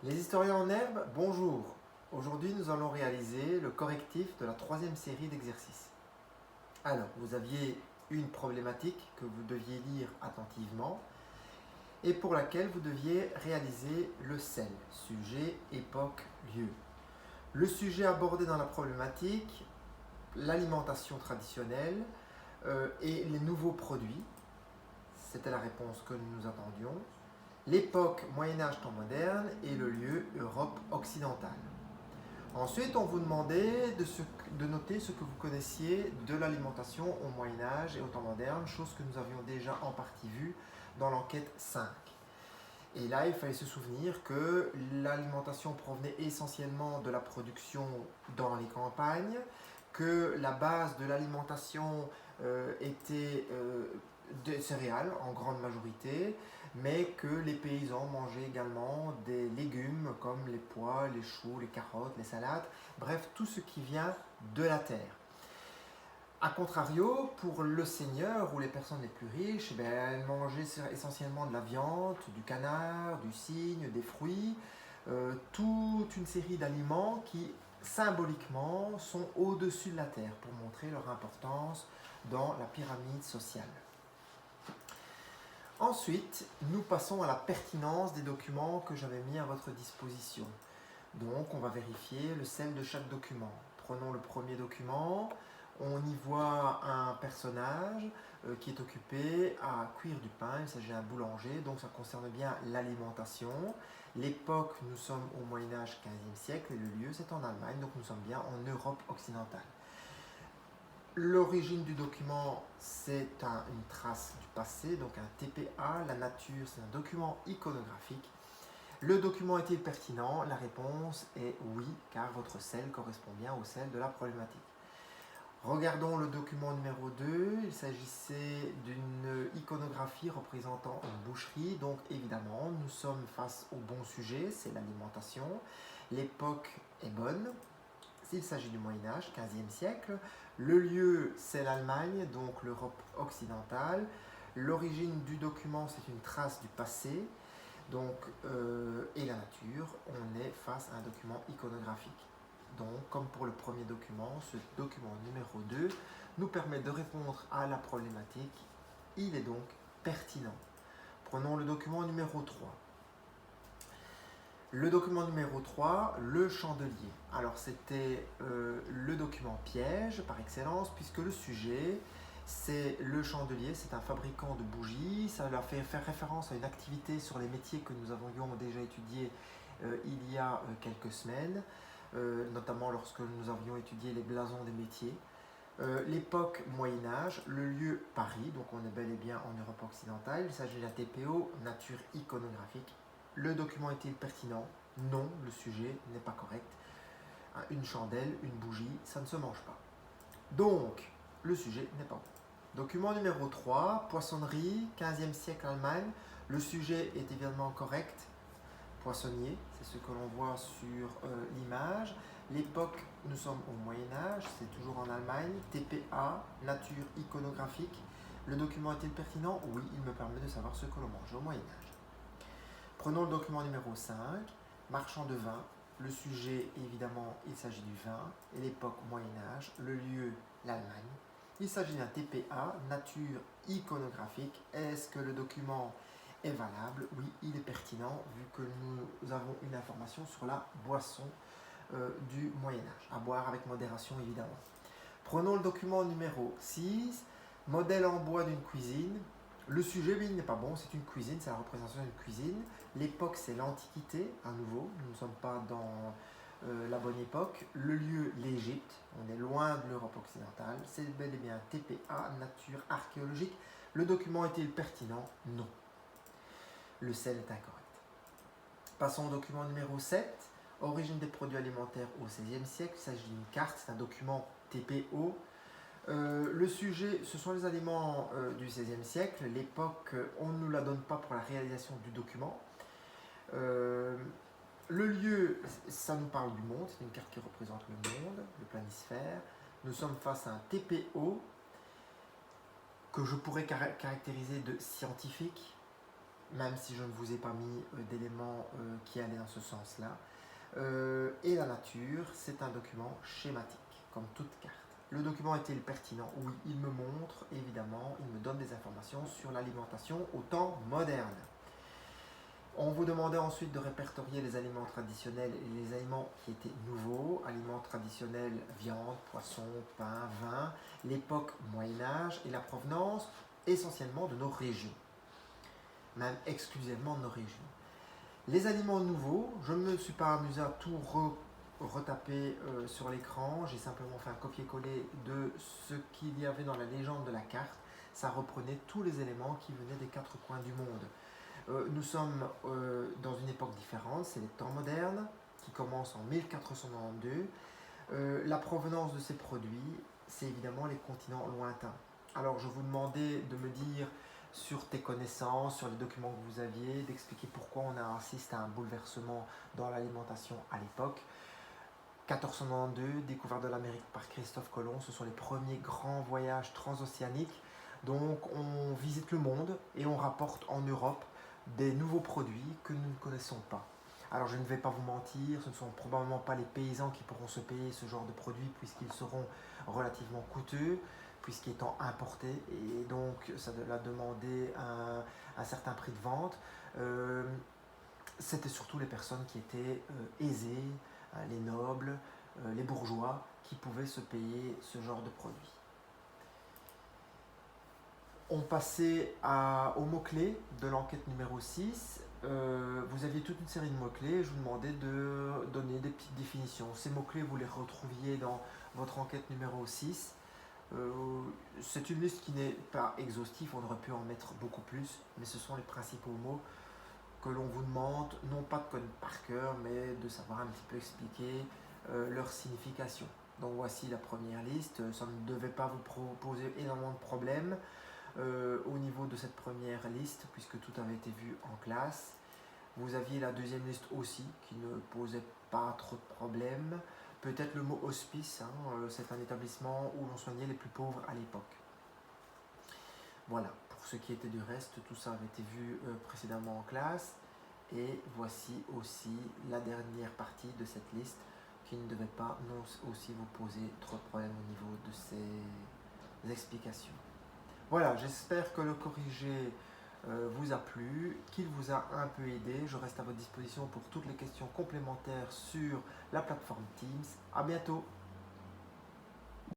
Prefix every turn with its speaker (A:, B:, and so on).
A: Les historiens en herbe, bonjour. Aujourd'hui, nous allons réaliser le correctif de la troisième série d'exercices. Alors, vous aviez une problématique que vous deviez lire attentivement et pour laquelle vous deviez réaliser le CEL, sujet, époque, lieu. Le sujet abordé dans la problématique, l'alimentation traditionnelle et les nouveaux produits. C'était la réponse que nous attendions. L'époque Moyen-Âge temps moderne et le lieu Europe occidentale. Ensuite, on vous demandait de noter ce que vous connaissiez de l'alimentation au Moyen-Âge et au temps moderne, chose que nous avions déjà en partie vue dans l'enquête 5. Et là, il fallait se souvenir que l'alimentation provenait essentiellement de la production dans les campagnes, que la base de l'alimentation était des céréales en grande majorité, mais que les paysans mangeaient également des légumes comme les pois, les choux, les carottes, les salades, bref, tout ce qui vient de la terre. A contrario, pour le seigneur ou les personnes les plus riches, elles mangeaient essentiellement de la viande, du canard, du cygne, des fruits, toute une série d'aliments qui symboliquement sont au-dessus de la terre pour montrer leur importance dans la pyramide sociale. Ensuite, nous passons à la pertinence des documents que j'avais mis à votre disposition. Donc, on va vérifier le sel de chaque document. Prenons le premier document. On y voit un personnage qui est occupé à cuire du pain. Il s'agit d'un boulanger, donc ça concerne bien l'alimentation. L'époque, nous sommes au Moyen-Âge 15e siècle et le lieu, c'est en Allemagne, donc nous sommes bien en Europe occidentale. L'origine du document, c'est une trace du passé, donc un TPA. La nature, c'est un document iconographique. Le document est-il pertinent? La réponse est oui, car votre sel correspond bien au sel de la problématique. Regardons le document numéro 2. Il s'agissait d'une iconographie représentant une boucherie. Donc évidemment, nous sommes face au bon sujet, c'est l'alimentation. L'époque est bonne. S'il s'agit du Moyen-Âge, 15e siècle, le lieu c'est l'Allemagne, donc l'Europe occidentale. L'origine du document c'est une trace du passé, donc, et la nature, on est face à un document iconographique. Donc, comme pour le premier document, ce document numéro 2 nous permet de répondre à la problématique. Il est donc pertinent. Prenons le document numéro 3. Le document numéro 3, le chandelier. Alors c'était le document piège par excellence puisque le sujet c'est le chandelier, c'est un fabricant de bougies. Ça va faire référence à une activité sur les métiers que nous avions déjà étudié il y a quelques semaines, notamment lorsque nous avions étudié les blasons des métiers. L'époque Moyen-Âge, le lieu Paris, donc on est bel et bien en Europe occidentale. Il s'agit d'un TPO, nature iconographique. Le document est-il pertinent? Non, le sujet n'est pas correct. Une chandelle, une bougie, ça ne se mange pas. Donc, le sujet n'est pas bon. Document numéro 3, poissonnerie, 15e siècle Allemagne. Le sujet est évidemment correct. Poissonnier, c'est ce que l'on voit sur l'image. L'époque, nous sommes au Moyen-Âge, c'est toujours en Allemagne. TPA, nature iconographique. Le document est-il pertinent? Oui, il me permet de savoir ce que l'on mange au Moyen-Âge. Prenons le document numéro 5, marchand de vin. Le sujet, évidemment, il s'agit du vin et l'époque Moyen-Âge, le lieu, l'Allemagne. Il s'agit d'un TPA, nature iconographique. Est-ce que le document est valable? Oui, il est pertinent vu que nous avons une information sur la boisson du Moyen-Âge, à boire avec modération évidemment. Prenons le document numéro 6, modèle en bois d'une cuisine. Le sujet, lui, n'est pas bon, c'est une cuisine, c'est la représentation d'une cuisine. L'époque, c'est l'Antiquité, à nouveau, nous ne sommes pas dans la bonne époque. Le lieu, l'Égypte, on est loin de l'Europe occidentale. C'est bel et bien TPA, nature archéologique. Le document est-il pertinent? Non. Le sel est incorrect. Passons au document numéro 7, origine des produits alimentaires au XVIe siècle. Il s'agit d'une carte, c'est un document TPO. Le sujet, ce sont les aliments du XVIe siècle. L'époque, on ne nous la donne pas pour la réalisation du document. Le lieu, ça nous parle du monde. C'est une carte qui représente le monde, le planisphère. Nous sommes face à un TPO que je pourrais caractériser de scientifique. même si je ne vous ai pas mis d'éléments qui allaient dans ce sens-là. Et la nature, c'est un document schématique, comme toute carte. Le document est-il pertinent? Oui, il me montre, évidemment, il me donne des informations sur l'alimentation au temps moderne. On vous demandait ensuite de répertorier les aliments traditionnels et les aliments qui étaient nouveaux. Aliments traditionnels, viande, poisson, pain, vin, l'époque Moyen-Âge et la provenance essentiellement de nos régions, même exclusivement de nos régions. Les aliments nouveaux, je ne me suis pas amusé à tout retaper sur l'écran, j'ai simplement fait un copier-coller de ce qu'il y avait dans la légende de la carte. Ça reprenait tous les éléments qui venaient des quatre coins du monde. Nous sommes dans une époque différente, c'est les temps modernes qui commencent en 1492. La provenance de ces produits, c'est évidemment les continents lointains. Alors je vous demandais de me dire sur tes connaissances, sur les documents que vous aviez, d'expliquer pourquoi on assiste à un bouleversement dans l'alimentation à l'époque. 1492, découverte de l'Amérique par Christophe Colomb, ce sont les premiers grands voyages transoceaniques. Donc on visite le monde et on rapporte en Europe des nouveaux produits que nous ne connaissons pas. Alors je ne vais pas vous mentir, ce ne sont probablement pas les paysans qui pourront se payer ce genre de produits puisqu'ils seront relativement coûteux, puisqu'étant importés, et donc ça va demander un certain prix de vente. C'était surtout les personnes qui étaient aisées, les nobles, les bourgeois, qui pouvaient se payer ce genre de produits. On passait aux mots-clés de l'enquête numéro 6. Vous aviez toute une série de mots-clés. Je vous demandais de donner des petites définitions. Ces mots-clés, vous les retrouviez dans votre enquête numéro 6. C'est une liste qui n'est pas exhaustive, on aurait pu en mettre beaucoup plus, mais ce sont les principaux mots que l'on vous demande, non pas de connaître par cœur, mais de savoir un petit peu expliquer leur signification. Donc voici la première liste. Ça ne devait pas vous poser énormément de problèmes au niveau de cette première liste, puisque tout avait été vu en classe. Vous aviez la deuxième liste aussi, qui ne posait pas trop de problèmes. Peut-être le mot hospice, c'est un établissement où l'on soignait les plus pauvres à l'époque. Voilà, pour ce qui était du reste, tout ça avait été vu précédemment en classe. Et voici aussi la dernière partie de cette liste qui ne devait pas aussi vous poser trop de problèmes au niveau de ces explications. Voilà, j'espère que le corrigé vous a plu, qu'il vous a un peu aidé. Je reste à votre disposition pour toutes les questions complémentaires sur la plateforme Teams. À bientôt!